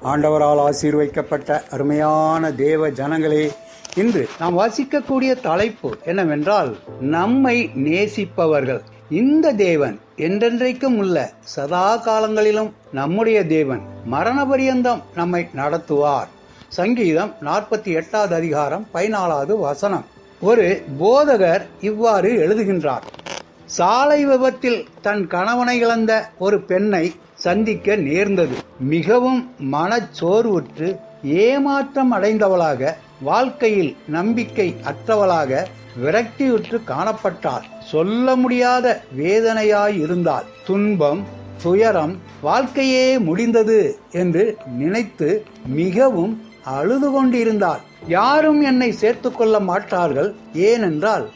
ஆண்டவரால் ஆசீர்வதிக்கப்பட்ட அருமையான தேவ ஜனங்களே, இன்று நாம் வாசிக்கக்கூடிய தலைப்பு என்னவென்றால், நம்மை நேசிப்பவர்கள். இந்த தேவன் என்றென்றைக்கும் உள்ள சதா காலங்களிலும் நம்முடைய தேவன். மரண பரியந்தம் நம்மை நடத்துவார். சங்கீதம் 48 அதிகாரம் 14 வசனம். ஒரு போதகர் இவ்வாறு எழுதுகின்றார்: சாலை விபத்தில் தன் கணவனை இழந்த ஒரு பெண்ணை சந்திக்க நேர்ந்தது. மிகவும் மனச்சோர்வுற்று ஏமாற்றம் அடைந்தவளாக, வாழ்க்கையில் நம்பிக்கை அற்றவளாக, விரக்தியுற்று காணப்பட்டாள். சொல்ல முடியாத வேதனையாயிருந்தாள். துன்பம், துயரம், வாழ்க்கையே முடிந்தது என்று நினைத்து மிகவும் அழுது கொண்டிருந்தாள். யாரும் என்னை சேர்த்து கொள்ள மாட்டார்கள், ஏனென்றால்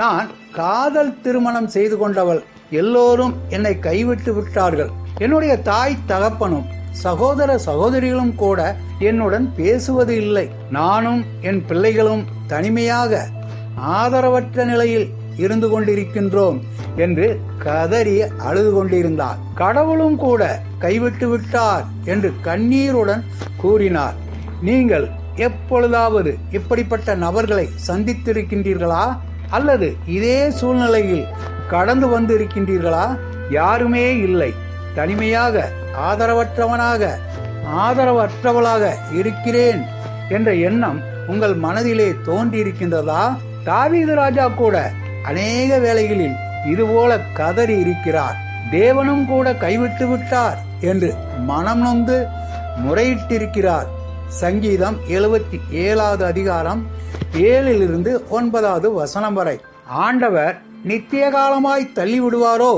நான் காதல் திருமணம் செய்து கொண்டவள். எல்லோரும் என்னை கைவிட்டு விட்டார்கள். என்னுடைய தாய் தகப்பனும் சகோதர சகோதரிகளும் கூட என்னுடன் பேசுவது இல்லை. நானும் என் பிள்ளைகளும் தனிமையாக ஆதரவற்ற நிலையில் இருந்து கொண்டிருக்கின்றோம் என்று கதறி அழுது கொண்டிருந்தார். கடவுளும் கூட கைவிட்டு விட்டார் என்று கண்ணீருடன் கூறினார். நீங்கள் எப்பொழுதாவது இப்படிப்பட்ட நபர்களை சந்தித்திருக்கின்றீர்களா? அல்லது இதே சூழ்நிலையில் கடந்து வந்து இருக்கின்றீர்களா? யாருமே இல்லை, தனிமையாக, ஆதரவற்றவளாக இருக்கிறேன் என்ற எண்ணம் உங்கள் மனதிலே தோன்றியிருக்கின்றதா? தாவீது ராஜா கூட அநேக வேளைகளில் இதுபோல கதறி இருக்கிறார். தேவனும் கூட கைவிட்டு விட்டார் என்று மனம் நொந்து முறையிட்டிருக்கிறார். சங்கீதம் 77 அதிகாரம் 7 - 9 வசனம் வரை. ஆண்டவர் நித்திய காலமாய் தள்ளிவிடுவாரோ?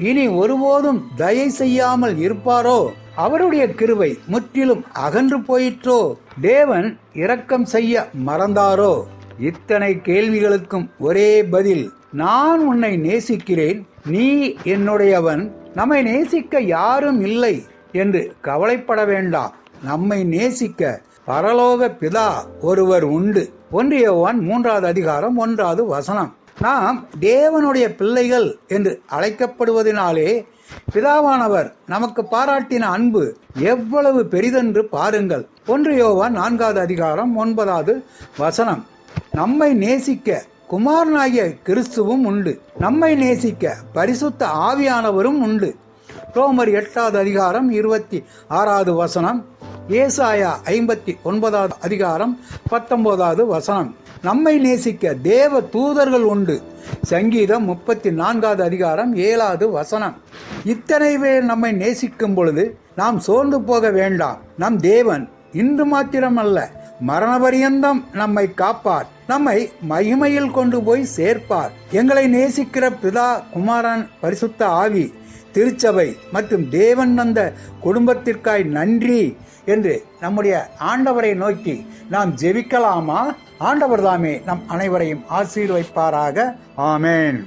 இனி ஒருபோதும் தயை செய்யாமல் இருப்பாரோ? அவருடைய கிருபை முற்றிலும் அகன்று போயிற்றோ? தேவன் இரக்கம் செய்ய மறந்தாரோ? இத்தனை கேள்விகளுக்கும் ஒரே பதில்: நான் உன்னை நேசிக்கிறேன், நீ என்னுடையவன், நம்மை நேசிக்க யாரும் இல்லை என்று கவலைப்பட வேண்டாம். நம்மை நேசிக்க பரலோக பிதா ஒருவர் உண்டு. 1 யோவான் 3 அதிகாரம் 1 வசனம். நாம் தேவனுடைய பிள்ளைகள் என்று அழைக்கப்படுவதனாலே பிதாவானவர் நமக்கு பாராட்டின அன்பு எவ்வளவு பெரிதென்று பாருங்கள். 1 யோவான் 4 அதிகாரம் 9 வசனம். நம்மை நேசிக்க குமாரனாகிய கிறிஸ்துவும் உண்டு. நம்மை நேசிக்க பரிசுத்த ஆவியானவரும் உண்டு. ரோமர் 8 அதிகாரம் 26 வசனம். ஏசாயா 59 அதிகாரம் 19 வசனம். நம்மை நேசிக்க தேவ தூதர்கள் உண்டு. சங்கீதம் 34 அதிகாரம் 7 வசனம். இத்தனை பேர் நம்மை நேசிக்கும் பொழுது நாம் சோர்ந்து போக வேண்டாம். நம் தேவன் இன்று மாத்திரமல்ல, மரண பரியந்தம் நம்மை காப்பார், நம்மை மகிமையில் கொண்டு போய் சேர்ப்பார். எங்களை நேசிக்கிற பிதா, குமாரன், பரிசுத்த ஆவி, திருச்சபை மற்றும் தேவன் தந்த குடும்பத்திற்காய் நன்றி என்று நம்முடைய ஆண்டவரை நோக்கி நாம் ஜெபிக்கலாமா? ஆண்டவர் தாமே நம் அனைவரையும் ஆசீர்வதிப்பாராக. ஆமென்.